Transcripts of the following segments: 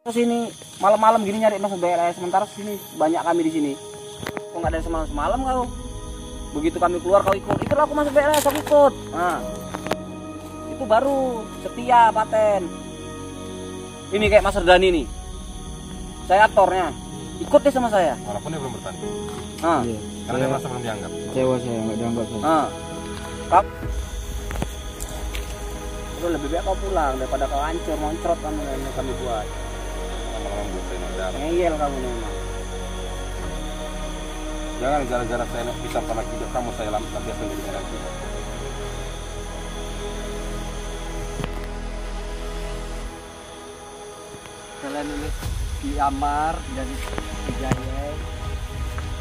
Sini malam-malam gini nyari masuk BLS, sementara sini banyak kami di sini. Kok nggak dari semalam kau? Begitu kami keluar kau ikut. Itulah aku masuk BLS, aku ikut. Nah, itu baru setia paten. Ini kayak Mas Ardani nih. Saya aktornya. Ikut deh sama saya. Walaupun dia belum bertanding. Nah, iya. Karena dia merasa belum dianggap. Kecewa saya nggak dianggap. Nah, itu lebih baik kau pulang daripada kau hancur moncrot kamu yang kami buat. Lama-lama bosan udah. Ngeyel kamu memang. Jangan gara-gara saya bisa pernah hidup kamu saya lambat biasa jadi lagi. Kalian ini di Amar dan di Jaya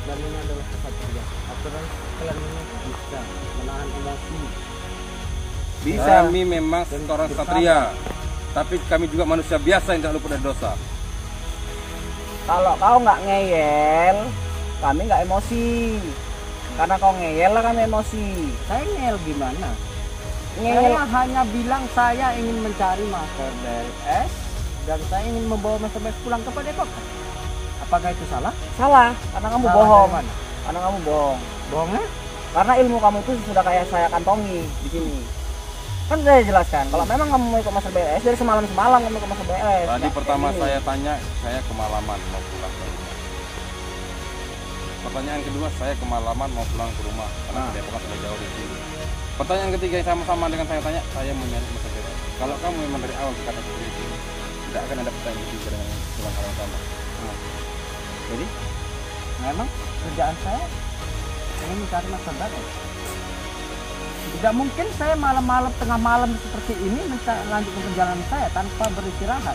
dan ini adalah kesatria. Aturan kalian ini bisa menahan emosi. Bisa. Kami memang seorang satria, tapi kami juga manusia biasa yang tidak luput dari dosa. Kalau kau nggak ngeyel, kami nggak emosi. Karena kau ngeyel lah kami emosi. Saya ngeyel gimana? Ngeyel. Saya hanya bilang saya ingin mencari Master BLS dan saya ingin membawa Master BLS pulang ke Padepokan. Apakah itu salah? Salah, karena kamu Salah bohong. dari mana? Karena kamu bohong. Bohongnya? Karena ilmu kamu itu sudah kayak saya kantongi di sini. Kan saya jelaskan, kalau memang kamu mau ikut Master BLS dari semalam kamu ikut Master BLS. Tadi Nah, pertama ini. saya tanya, saya kemalaman mau pulang ke rumah. Pertanyaan kedua, saya kemalaman mau pulang ke rumah karena Padepokan sudah jauh dari sini. Pertanyaan ketiga yang sama-sama dengan saya tanya, saya mau nyari Master BLS. Kalau kamu memang dari awal berkata seperti itu, tidak akan ada pertanyaan ketiga dengan pulang hal yang sama. Jadi memang kerjaan saya ingin mencari Master BLS. Tidak mungkin saya malam-malam tengah malam seperti ini melanjutkan perjalanan saya tanpa beristirahat.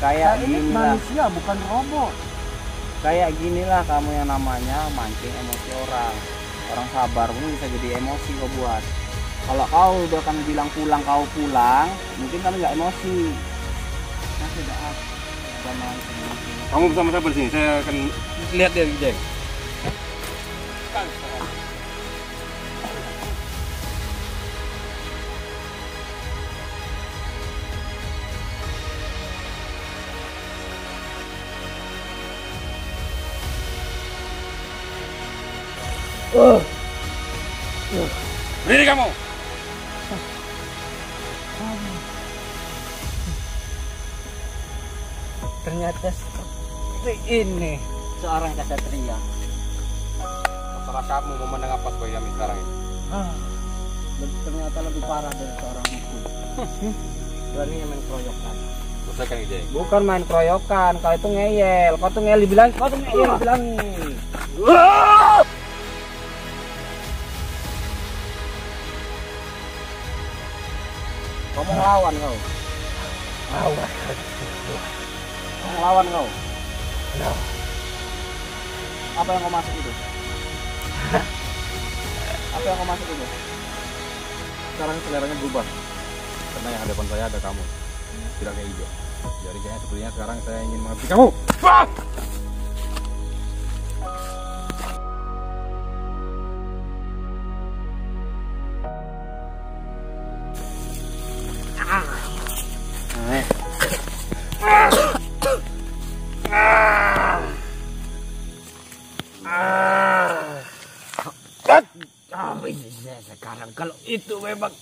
Kayak Saya ini gini lah. manusia bukan robot. Kayak ginilah kamu yang namanya mancing emosi orang. Orang sabar pun bisa jadi emosi kau buat. Kalau kau udah kami bilang pulang, kau pulang, mungkin kami nggak emosi. Saya tidak sama Kamu bersama saya di sini, saya akan lihat dari Jeng. Berdiri kamu. ternyata seperti ini seorang kesatria. Terserah kamu memandang apa sebagai kami sekarang ini. Dan ternyata lebih parah dari seorang hukum. Berani main keroyokan. Selesaikan Jeng. Bukan main keroyokan, kau itu ngeyel. Kau tuh ngeyel dibilang, kau tuh ngeyel dibilang. Kau mau ngelawan kau? Awas. Kau ngelawan kau? No. Apa yang kau masuk itu? Apa yang kau masuk itu? Sekarang seleranya berubah. Karena yang hadapan saya ada kamu. Tidak kayak hijau. Jadi kayaknya sepertinya sekarang saya ingin menghabisi kamu. Sekarang kalau itu memang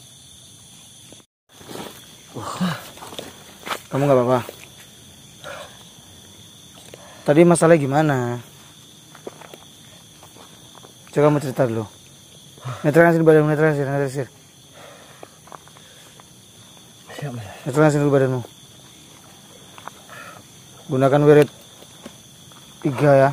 Kamu nggak apa-apa? Tadi masalahnya gimana? Coba kamu cerita dulu. Netralisir badanmu, netralisir. Netralisir dulu badanmu. Gunakan wirid 3 ya.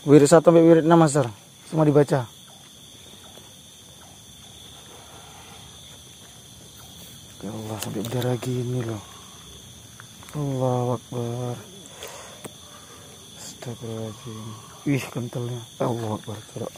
Wirid 1 sampai wirid 6 Master. Semua dibaca. Ya Allah, sampai berdarah gini loh. Allahu Akbar. Astagfirullahaladzim. Wih, kentalnya. Allahu Akbar. Coba.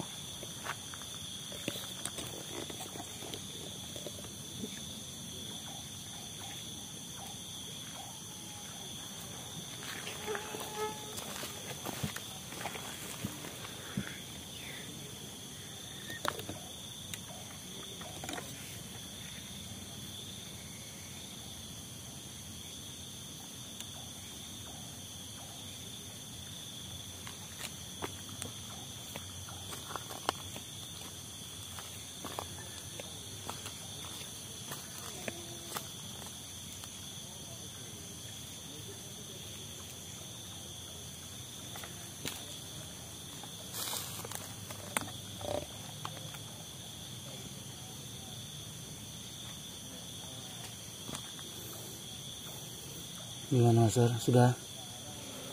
Gimana Master? Sudah?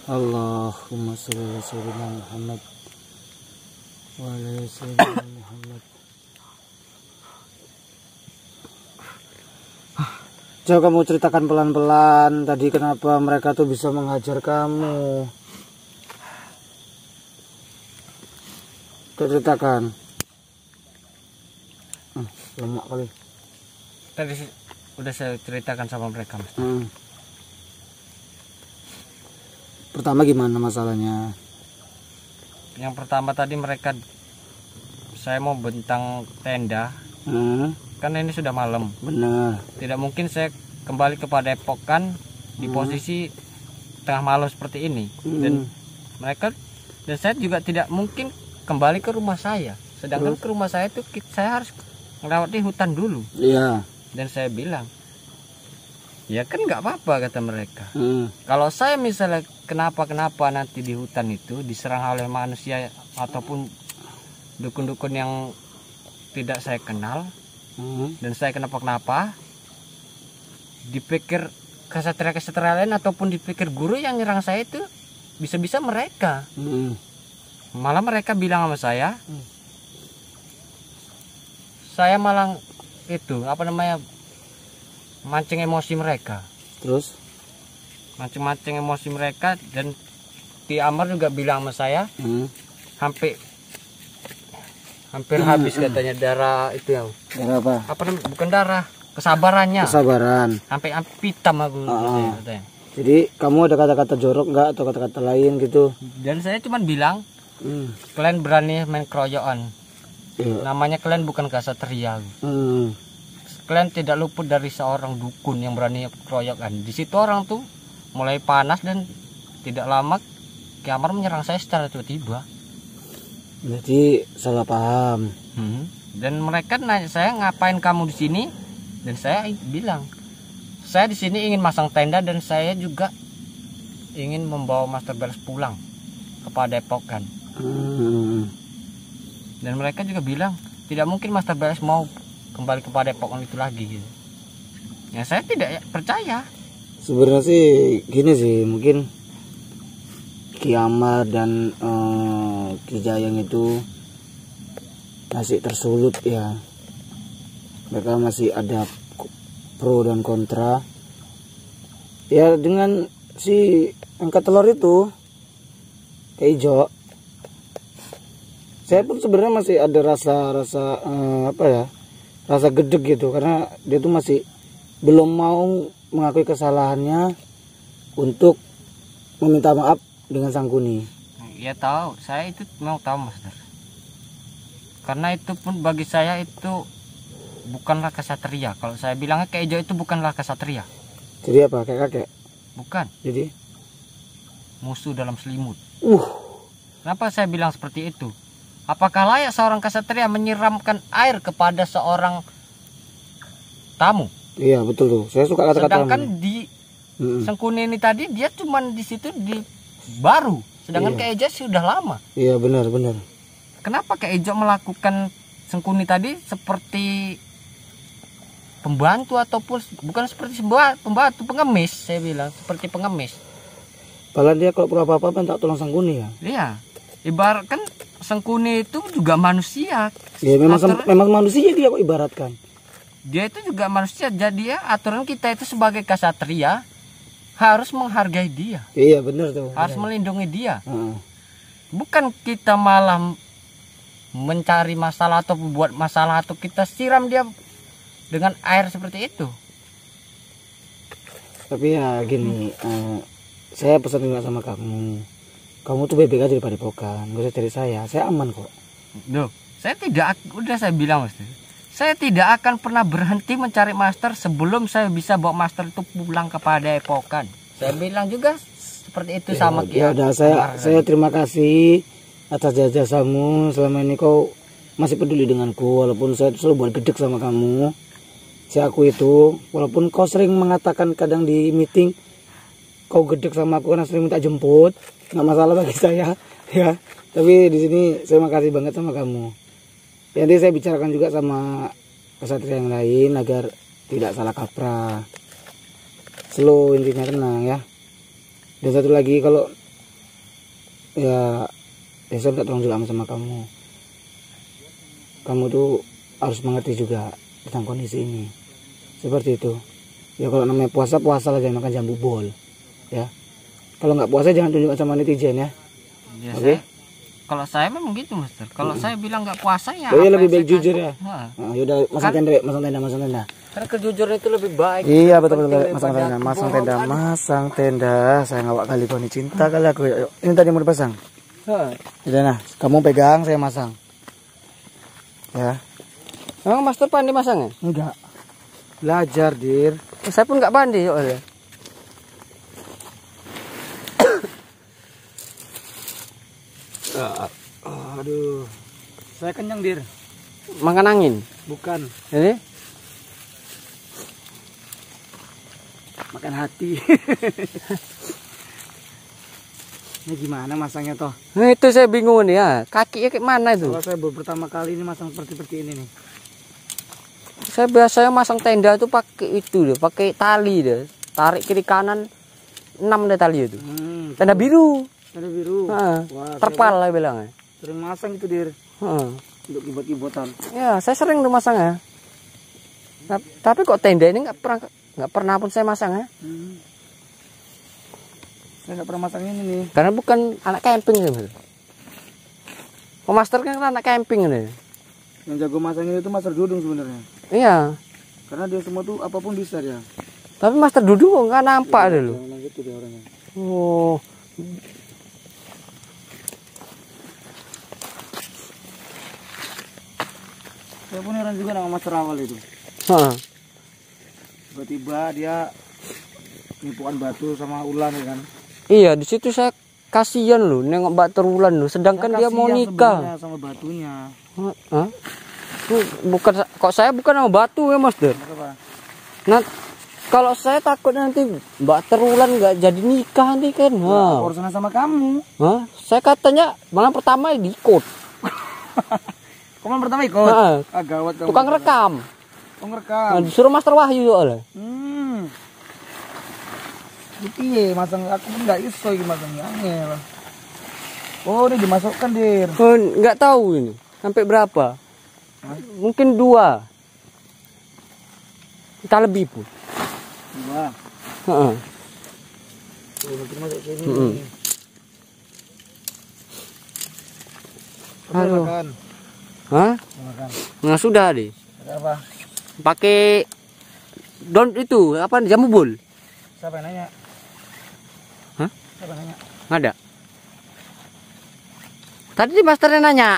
Allahumma sholli ala sayyidina Muhammad wa ala sayyidina Muhammad. Coba kamu ceritakan pelan-pelan tadi kenapa mereka tuh bisa menghajar kamu. Coba ceritakan. Lemak kali. Tadi udah saya ceritakan sama mereka, Mas. Pertama gimana masalahnya? Yang pertama tadi mereka, saya mau bentang tenda, kan ini sudah malam. Benar. Tidak mungkin saya kembali ke Padepokan di posisi tengah malam seperti ini. Dan mereka dan saya juga tidak mungkin kembali ke rumah saya. Sedangkan ke rumah saya itu saya harus melewati hutan dulu. Iya. Dan saya bilang, ya kan nggak apa-apa kata mereka. Kalau saya misalnya kenapa nanti di hutan itu diserang oleh manusia ataupun dukun-dukun yang tidak saya kenal, dan saya kenapa dipikir kesatria lain ataupun dipikir guru yang nyerang saya itu bisa-bisa mereka. Malah mereka bilang sama saya malah itu mancing emosi mereka. Terus Mancing emosi mereka, dan Ki Amar juga bilang sama saya hampir habis katanya darah itu ya. darah apa? Bukan darah, kesabarannya. Kesabaran. Sampai pitam aku katanya. Jadi kamu ada kata-kata jorok nggak atau kata-kata lain gitu? Dan saya cuma bilang, kalian berani main keroyokan. Namanya kalian bukan kasatria. Kalian tidak luput dari seorang dukun yang berani keroyokan. Di situ orang tuh mulai panas, dan tidak lama Ki Amar menyerang saya secara tiba-tiba. Jadi salah paham. Dan mereka nanya saya, ngapain kamu di sini? Dan saya bilang, saya di sini ingin masang tenda, dan saya juga ingin membawa Master Beres pulang ke Padepokan. Dan mereka juga bilang, tidak mungkin Master Beres mau kembali ke Padepokan itu lagi gitu. Ya saya tidak percaya. Sebenarnya sih gini sih, mungkin Ki Amar dan Ki Jayang itu masih tersulut ya. Mereka masih ada pro dan kontra. Ya dengan si angkat telur itu kayak hijau. Saya pun sebenarnya masih ada rasa gedeg gitu, karena dia tuh masih belum mau mengakui kesalahannya untuk meminta maaf dengan Sangkuni. Ya tahu, saya itu mau tahu Master. Karena itu pun bagi saya itu bukanlah kesatria. Kalau saya bilangnya kayak hijau itu bukanlah kesatria. Jadi apa? Kayak kakek? Bukan. Jadi musuh dalam selimut. Kenapa saya bilang seperti itu? Apakah layak seorang kesatria menyiramkan air kepada seorang tamu? Iya betul tuh. Saya suka kata-kata. Sedangkan di Sangkuni ini tadi dia cuma di situ baru. Sedangkan Kak Eja sudah lama. Iya benar. Kenapa Kak Eja melakukan Sangkuni tadi seperti pembantu ataupun bukan seperti pembantu, pengemis, saya bilang seperti pengemis. Padahal dia kalau perlu apa-apa minta tolong Sangkuni ya. Iya. Ibaratkan Sangkuni itu juga manusia. Ya memang manusia dia kok ibaratkan. Dia itu juga manusia, jadi ya aturan kita itu sebagai kasatria harus menghargai dia. Iya benar tuh. Harus melindungi dia. Bukan kita malah mencari masalah atau membuat masalah atau kita siram dia dengan air seperti itu. Tapi ya gini, saya pesan juga sama kamu. Kamu tuh bebek aja di Padepokan, gak usah cari saya aman kok. Loh, saya tidak, udah saya bilang Master, saya tidak akan pernah berhenti mencari Master sebelum saya bisa bawa Master itu pulang ke Padepokan. Saya bilang juga seperti itu sama Ki. Ya udah, saya terima kasih atas jasamu selama ini. Kau masih peduli denganku walaupun saya selalu buat gedek sama kamu. Saya akui itu, walaupun kau sering mengatakan kadang di meeting kau gedek sama aku karena sering minta jemput, nggak masalah bagi saya ya. Tapi di sini saya makasih banget sama kamu. Nanti saya bicarakan juga sama kesatria yang lain agar tidak salah kaprah. slow, intinya tenang ya. Dan satu lagi, kalau ya saya minta tolong juga sama kamu. Kamu tuh harus mengerti juga tentang kondisi ini. Seperti itu. Ya kalau namanya puasa, puasalah, jangan makan jambu bol. Ya. Kalau nggak puasa jangan tunjukkan sama netizen ya. Ya, Oke. Kalau saya memang gitu, Master. Kalau saya bilang nggak puasa ya. Oh iya, apa lebih yang baik saya jujur kasih? ya. Nah, Nah, yaudah masang tenda, masang tenda. karena kejujuran itu lebih baik. Iya betul betul, Penting masang daripada tenda, masang kebohongan. tenda, masang tenda. Saya ngawak kali kau ini, cinta kali aku. Yuk, ini tadi mau dipasang. Hah. Udah nah, kamu pegang, saya masang. Ya. Emang Master pandai masang ya? Enggak. Belajar, Dir. Saya pun nggak pandai soalnya. Aduh. Saya kenyang, Dir. Makan angin. Bukan, Ini? makan hati. Ini gimana masangnya toh? Nah, itu saya bingung nih ya. Kakinya kayak mana itu? Kalau saya baru pertama kali ini masang seperti ini nih. Saya biasanya masang tenda itu pakai itu deh, pakai tali deh. Tarik kiri kanan 6 deh tali itu. Tenda biru. Tenda biru. Heeh. Wah, Terpal lah bilangnya. sering masang itu, Dir. Heeh. Untuk kibot-kibotan. Ya, saya sering tuh masang ya. Tapi kok tenda ini nggak pernah pun saya masang ya. Saya nggak pernah masang ini nih. Karena bukan anak camping sih, Mas. Oh, Master kan anak camping nih. Yang jago masang ini tuh Master Dudung sebenarnya. Iya. Karena dia semua tuh apapun bisa dia. Tapi Master Dudu kok nggak nampak deh lu. Yang gitu dia orangnya. Oh. Saya pun heran juga sama Master Awal itu. Heeh. Tiba-tiba dia nipuan batu sama ulan ya kan. Iya, di situ saya kasihan loh nengok Mbak Terulan loh, sedangkan dia mau Kasihan nikah. sebenarnya sama batunya. Hah? Bukan kok saya bukan sama batu ya, Mas Der. Apa? Nah, kalau saya takut nanti Mbak Terulan nggak jadi nikah nih kan. Nah. Urusan sama kamu. Hah? Saya katanya malam pertama diikut. Kamu pertama ikut. Nah, Ah, gawat kamu. tukang rekam. Tukang rekam. Nah, disuruh Master Wahyu soalnya. Piye masang aku pun nggak iso iki masangnya angel. Oh, ini dimasukkan, Dir. Oh, nggak tahu ini sampai berapa. Mungkin 2. Kita lebih pun. Wah. Heeh. Mungkin masuk sini. Mm-mm. Kamu Aduh. makan. Hah? Makan. Nah, sudah deh. Ada apa? Pakai daun itu apa jamu bul? Siapa yang nanya? Hah? Siapa yang nanya? Nggak ada. Tadi di masternya nanya.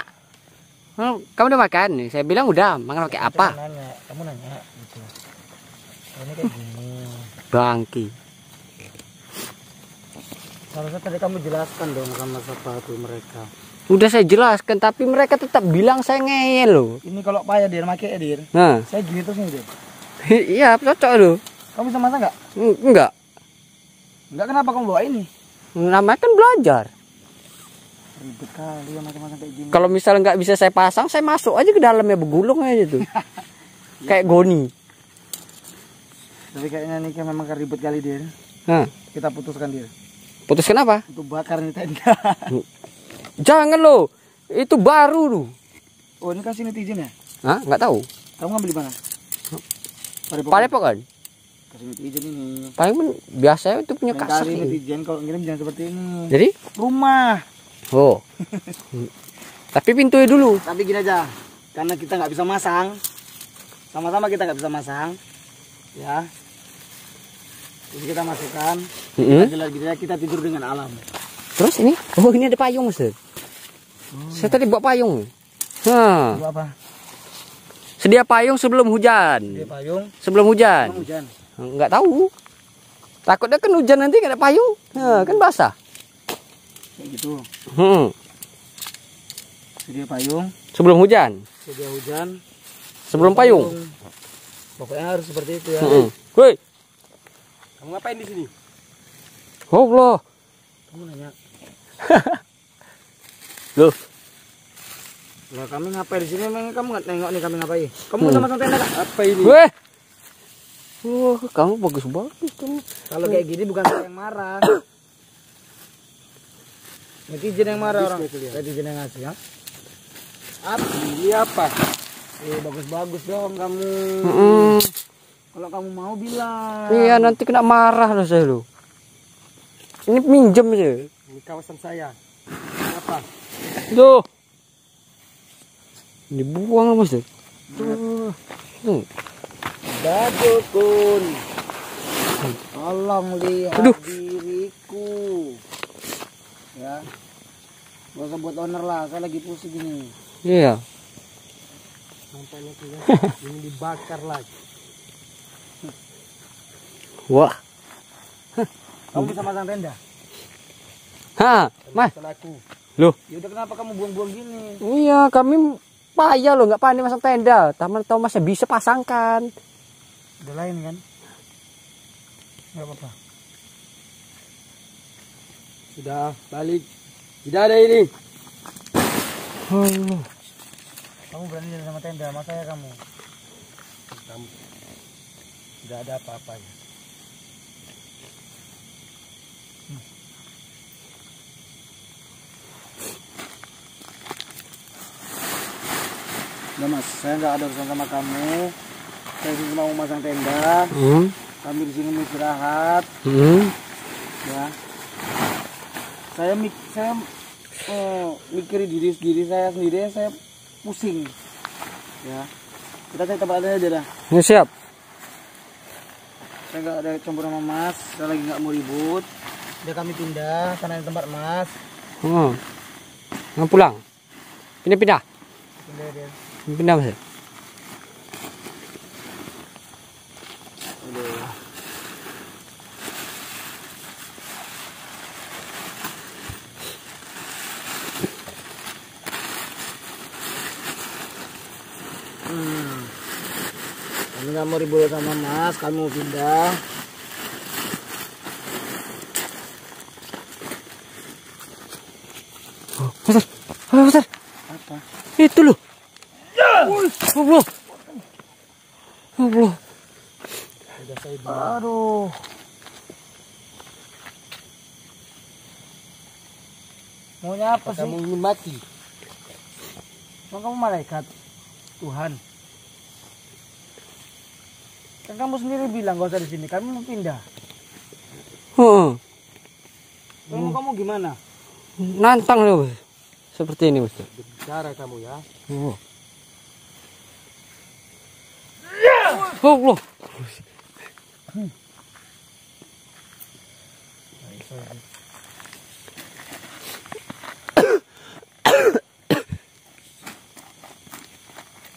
"Oh, kamu udah makan nih?" Saya bilang udah. Makan pakai apa? Siapa yang nanya? Kamu nanya gitu. Ini kayak gini. Bangki. Harusnya tadi kamu jelaskan dong sama sepatu mereka. Udah saya jelaskan, tapi mereka tetap bilang saya ngeyel loh. Ini kalau payah, Dir, pakai, Dir. Nah, Saya gini terus nih, Dir. iya cocok loh. Kamu bisa masak nggak? Enggak. Enggak, kenapa kamu bawa ini? Namanya kan belajar. Ribet kali ya macam-macam kayak gini. Kalau misalnya nggak bisa saya pasang, saya masuk aja ke dalamnya, bergulung aja tuh. Kayak goni. Tapi kayaknya ini kan memang ribet kali, Dir. Nah, Kita putuskan, Dir. putuskan apa? Untuk bakar nih tenda. Jangan loh. Itu baru loh. Oh, ini kasih netizen ya? Hah? Nggak tahu. Kamu ngambil di mana? Padepokan kan? Kasih netizen ini. Paling pun biasanya itu punya Lain kasak kali ini. netizen kalau ngirim jangan seperti ini. Jadi? Rumah. Oh. Tapi pintunya dulu. Tapi gini aja, karena kita nggak bisa masang, sama-sama kita nggak bisa masang, ya. Jadi kita masukkan, kita tidur dengan alam. Terus ini? Oh, ini ada payung, Mas. Saya tadi bawa payung. Nah, Itu apa? sedia payung sebelum hujan. Dia payung, Sebelum hujan. emang hujan. Nggak tahu. Takutnya kan hujan nanti nggak ada payung. Nah, kan basah. Kayak gitu. Sedia payung, Sebelum hujan. sedia hujan, Sebelum payung. pokoknya harus seperti itu ya. Woi, Kamu ngapain di sini? Allah. Kamu nanya, Loh, lah kami ngapain di sini? Emang kamu nggak nengok nih kami ngapain? Kamu nggak masang tenda kan? Apa ini? weh. Wah, kamu bagus-bagus kamu. Kalau kayak gini bukan saya yang marah. Netizen yang marah orang. Netizen yang ngasih ya. Ini apa? Bagus-bagus dong kamu. Kalau kamu mau bilang. Iya, nanti kena marah loh saya lo. Ini minjem aja. Ini kawasan saya. Apa? Tuh. Dibuang Mas. Tuh. Dukun. Tolong lihat diriku. Ya. Gak usah buat owner lah, saya lagi pusing ini. Iya. Nampaknya ini dibakar lagi. Wah. Kamu bisa masang tenda? Ha, Mas. Aku. Loh. Ya udah kenapa kamu buang-buang gini? Iya, kami payah loh, nggak pandai masang tenda. Taman tahu masih bisa pasangkan. Udah lain kan? Gak apa-apa. Sudah balik. Tidak ada ini. Allah. Kamu berani jalan sama tenda, masa ya kamu? Tidak ada apa-apanya. Udah mas, saya nggak ada urusan sama kamu. Saya cuma mau masang tenda. Kami di sini mau istirahat. Ya. Saya mikirin diri saya sendiri, saya pusing. Ya. Kita cari tempat lain aja dah. Ya, siap. Saya nggak ada campur sama mas. Saya lagi nggak mau ribut. Udah kami pindah, sana ada tempat mas. Nggak pulang. Pindah-pindah. Pindah dia. Pindah Mas. Kami nggak mau ribut sama mas, kami mau pindah. Mas. Apa? Itu loh. Allah. Allah. Aduh. Maunya apa sih? Kamu ingin mati. Emang kamu malaikat Tuhan? Kan kamu sendiri bilang gak usah di sini. Kami mau pindah. Kamu gimana? Nantang loh Mas. Seperti ini Mas. Berbicara kamu ya. Allah.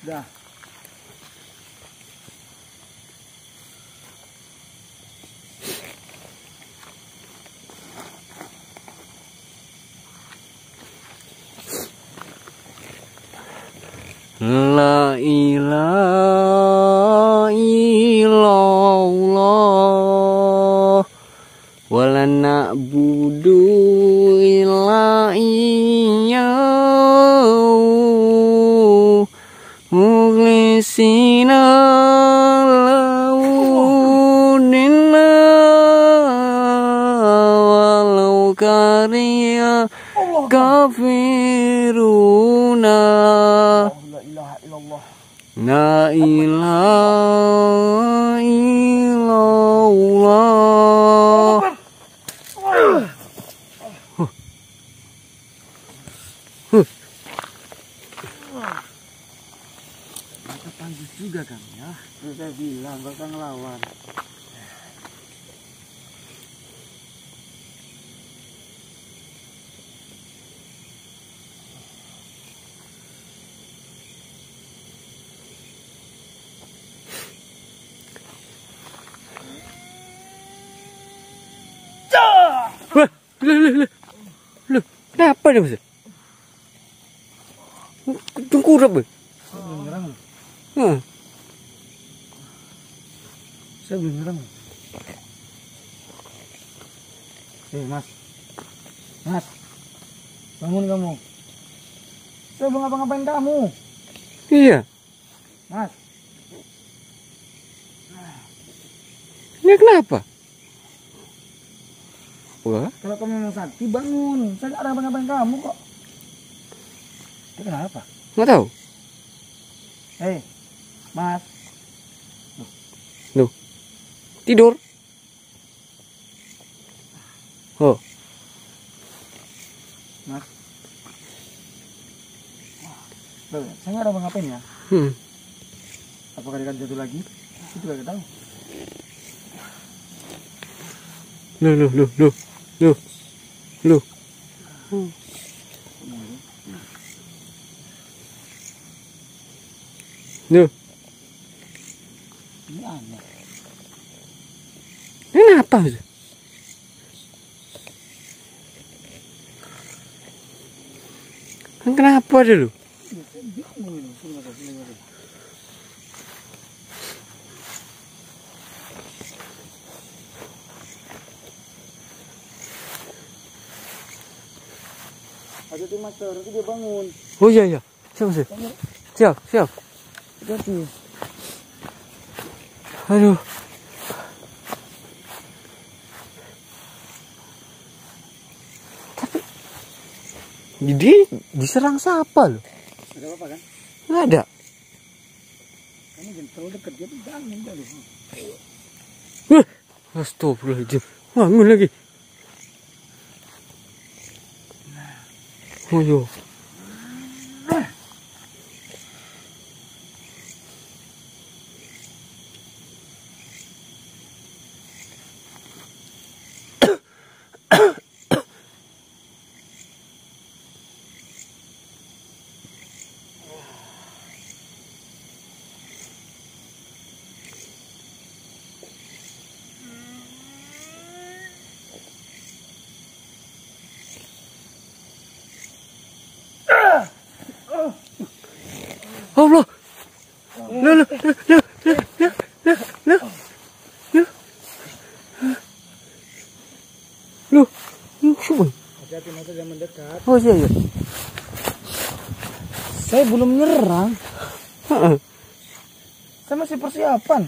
Dah. La ilaha illallah wa la na'budu illa iyyahu mukhlisina lahu dinna walau kariya kafiruna. La ilaha illallah. Maka panggil juga kan ya. Terus saya bilang gak usah ngelawan. Loh, kenapa nih Mas? Tengkurap Mas. Saya belum nyerang. Mas. Mas. Bangun kamu. Saya belum ngapa-ngapain kamu. Iya. Mas. Ini kenapa? Wah, Kalau kamu memang sakti bangun. Saya nggak ada abang-abang kamu kok. Itu kenapa? nggak tahu. Hei, Mas. Tidur. Oh, Mas. Loh, saya nggak ada abang-apain ya. Apakah dia akan jatuh lagi? Itu nggak tahu. Loh. Ini aneh. Kenapa? Kenapa dulu? Ada tuh Mas, nanti dia bangun. Oh iya. Siap. Hati-hati. Aduh. Jadi diserang siapa loh? Ada apa kan? Nggak ada. Kamu jangan terlalu dekat, dia tuh bangun dulu. Astagfirullahaladzim. Bangun lagi. Oh yo. Allah. Loh. Hati-hati, Mas, jangan mendekat. Oh iya. Saya belum nyerang. Heeh. Saya masih persiapan.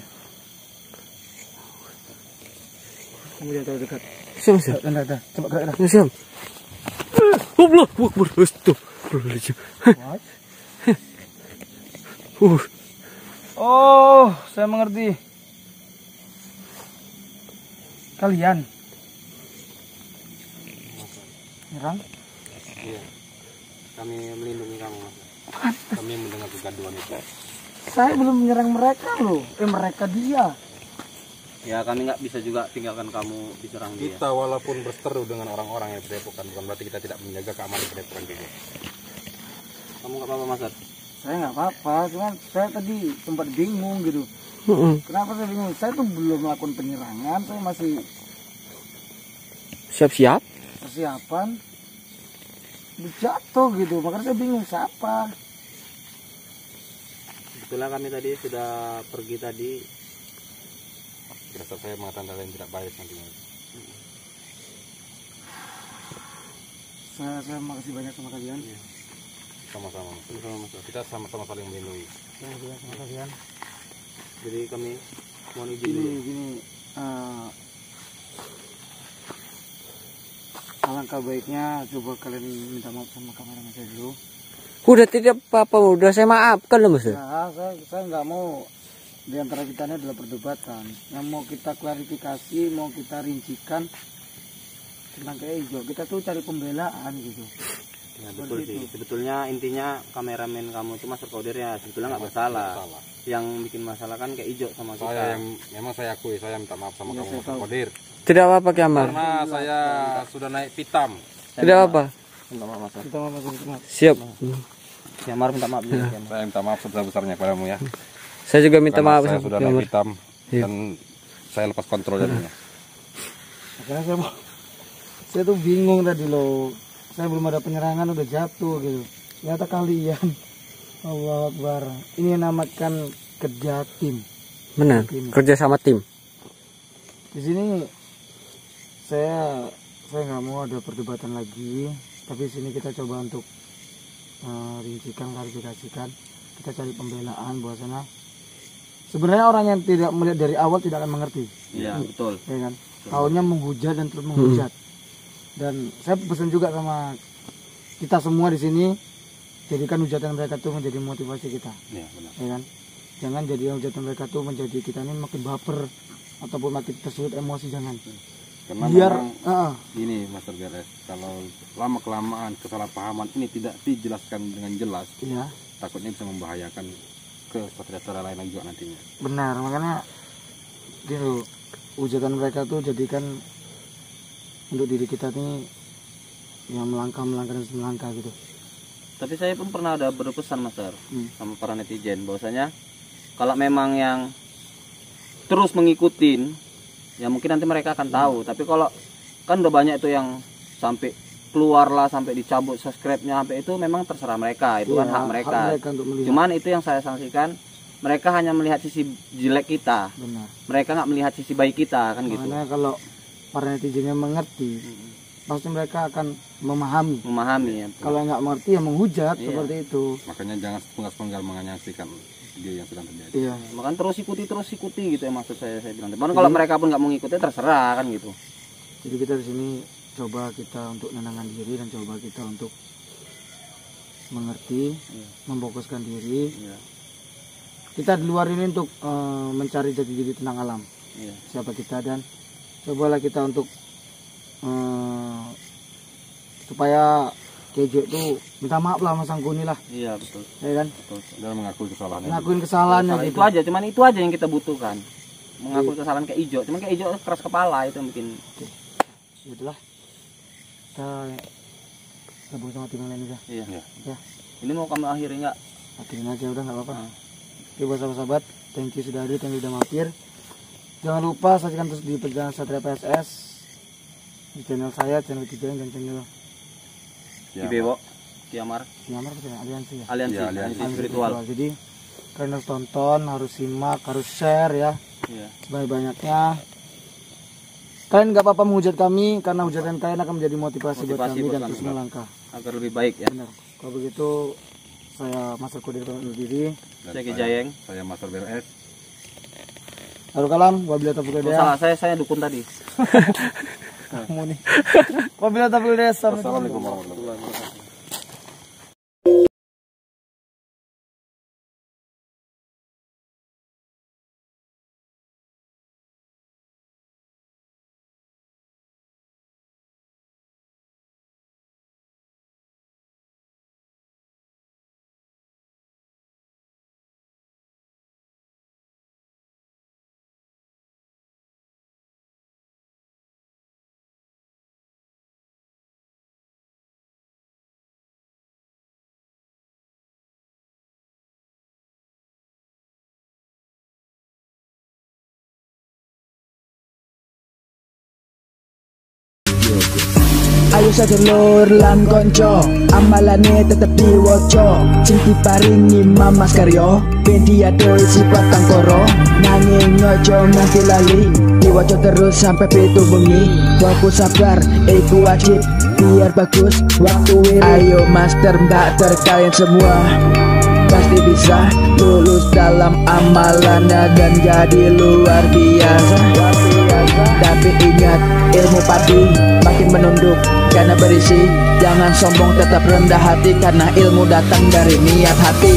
Kamu jangan terlalu dekat. Siap. Dah. Coba gerak. Siap. Allah. Astagfirullahaladzim. What? Oh, saya mengerti. Kalian nyerang? Iya. Kami melindungi kamu. Kami mendengar kegaduhan itu. Saya belum menyerang mereka loh. Mereka dia. Ya kami nggak bisa juga tinggalkan kamu diserang dia. Kita walaupun berseteru dengan orang-orang yang berdepokan, bukan berarti kita tidak menjaga keamanan berdepokan juga. Kamu nggak apa-apa Mas? Saya nggak apa-apa, cuman saya tadi sempat bingung gitu. Kenapa saya bingung? Saya tuh belum melakukan penyerangan, saya masih Siap-siap. persiapan. Jatuh gitu, makanya saya bingung siapa. Itulah kami tadi sudah pergi tadi. Berasa saya mengatakan hal yang tidak baik nantinya. Saya makasih banyak sama kalian. Sama-sama. Kita sama-sama saling melindungi. Saya makasih banyak sama kalian. Jadi kami mohon izin dulu. Gini, alangkah baiknya coba kalian minta maaf sama kameramen saya dulu. Udah tidak apa-apa, udah saya maafkan loh Mas. Ya, saya nggak mau di antara kita ini adalah perdebatan. Yang mau kita klarifikasi, mau kita rincikan tentang kayak hijau. Kita tuh cari pembelaan gitu. Ya betul sih. Sebetulnya intinya kameramen kamu itu Mas Kodir ya sebetulnya nggak bersalah. Yang bikin masalah kan kayak hijau sama kita. Saya yang memang saya akui, saya minta maaf sama Iya, kamu saya Mas tahu. Kodir. Tidak apa-apa Kiamar. Karena saya sudah naik pitam. Tidak apa. Minta maaf Mas. Kita mau Siap. Ya Mar minta maaf juga. Saya minta maaf sebesar-besarnya padamu ya. Saya juga minta Karena maaf saya sama sudah Kiamar. naik pitam Iya. dan saya lepas kontrol jadinya. Makanya saya tuh bingung tadi loh. Saya belum ada penyerangan udah jatuh gitu. Ternyata kalian, Allah Akbar. Ini yang namakan kerja tim. Benar. Kerja sama tim. Di sini saya nggak mau ada perdebatan lagi. Tapi di sini kita coba untuk rincikan, klarifikasikan. Kita cari pembelaan bahwasanya Sebenarnya orang yang tidak melihat dari awal tidak akan mengerti, Iya, betul. ya kan? Taunya menghujat dan terus menghujat. Dan saya pesan juga sama kita semua di sini, jadikan hujatan mereka itu menjadi motivasi kita, Iya, benar. ya kan? Jangan jadi hujatan mereka itu menjadi kita ini makin baper ataupun makin tersulut emosi, jangan. Karena Biar memang ini Master Beres, kalau lama kelamaan kesalahpahaman ini tidak dijelaskan dengan jelas, iya, takutnya bisa membahayakan ke saudara-saudara lain juga nantinya. benar. Makanya gitu, hujatan mereka tuh jadikan untuk diri kita nih yang melangkah gitu. Tapi saya pun pernah ada berpesan Master sama para netizen bahwasanya kalau memang yang terus mengikutin, ya mungkin nanti mereka akan tahu. Tapi kalau kan udah banyak itu yang sampai keluar lah, sampai dicabut subscribe-nya, sampai itu memang terserah mereka, itu kan Iya, hak mereka. untuk melihat. Cuman itu yang saya sanksikan, mereka hanya melihat sisi jelek kita, Benar. mereka nggak melihat sisi baik kita, kan gitu. Makanya kalau para netizennya mengerti, pasti mereka akan memahami. Memahami ya. Kalau nggak mengerti ya menghujat Iya. seperti itu. Makanya jangan sepenggal-sepenggal menyaksikan video yang sedang terjadi. Iya. Makan terus ikuti gitu ya maksud saya bilang. Cuman kalau mereka pun nggak mau ngikutin terserah kan gitu. Jadi kita di sini coba kita untuk menenangkan diri dan coba kita untuk mengerti, memfokuskan diri. Iya. Kita di luar ini untuk mencari jati diri tentang alam. Iya. Siapa kita, dan cobalah kita untuk supaya Kejo itu minta maaf lah sama Sangguni lah, Iya betul. ya kan? Dan mengakui kesalahannya. Ngakuin kesalahannya Salah gitu. itu aja, cuman itu aja yang kita butuhkan. Mengakui kesalahan kayak Ijo, cuman kayak Ijo keras kepala itu yang bikin. Gitulah. Kita gabung sama tim yang lain juga. Iya. Iya. Ya, Ini mau kamu akhiri nggak? akhirin aja udah nggak apa-apa. Oke buat sahabat-sahabat, thank you sudah hadir, thank you sudah mampir. Jangan lupa saksikan terus di Perjalanan Satria PSS di channel saya, channel Kijang, dan channel Ya, Bebo, Kiamar, Kiamar apa ya? Aliansi ya. Aliansi, Iya, Aliansi Aliansi Spiritual. Jadi kalian harus tonton, harus simak, harus share ya Iya. sebanyak-banyaknya. Kalian nggak apa-apa menghujat kami, karena hujatan kalian akan menjadi motivasi buat Motivasi kami buat dan kami, terus Pak. melangkah. Agar lebih baik ya. Benar. Kalau begitu saya Mas Kodir pamit undur diri. Dan Saya Kijayeng. Saya Master BRS. Lalu kalam, wabillahi taufiq wal Oh, hidayah. salah, saya dukun tadi. Kamu nih. Wabillahi taufiq wal hidayah. Assalamualaikum warahmatullahi wabarakatuh. Ayo sedulur lan konco, amalane tetep diwoco. Sing diparingi Mamas Karyo, ben diadohi sifat kang koro. Nanging ojo nganti lali, diwoco terus sampai pitu bengi. Fokus sabar, iku wajib, biar bagus waktu wiri. Ayo master mbak terkalian semua, pasti bisa lulus dalam amalannya dan jadi luar biasa. Tapi ingat, ilmu padi makin menunduk karena berisi. Jangan sombong, tetap rendah hati, karena ilmu datang dari niat hati.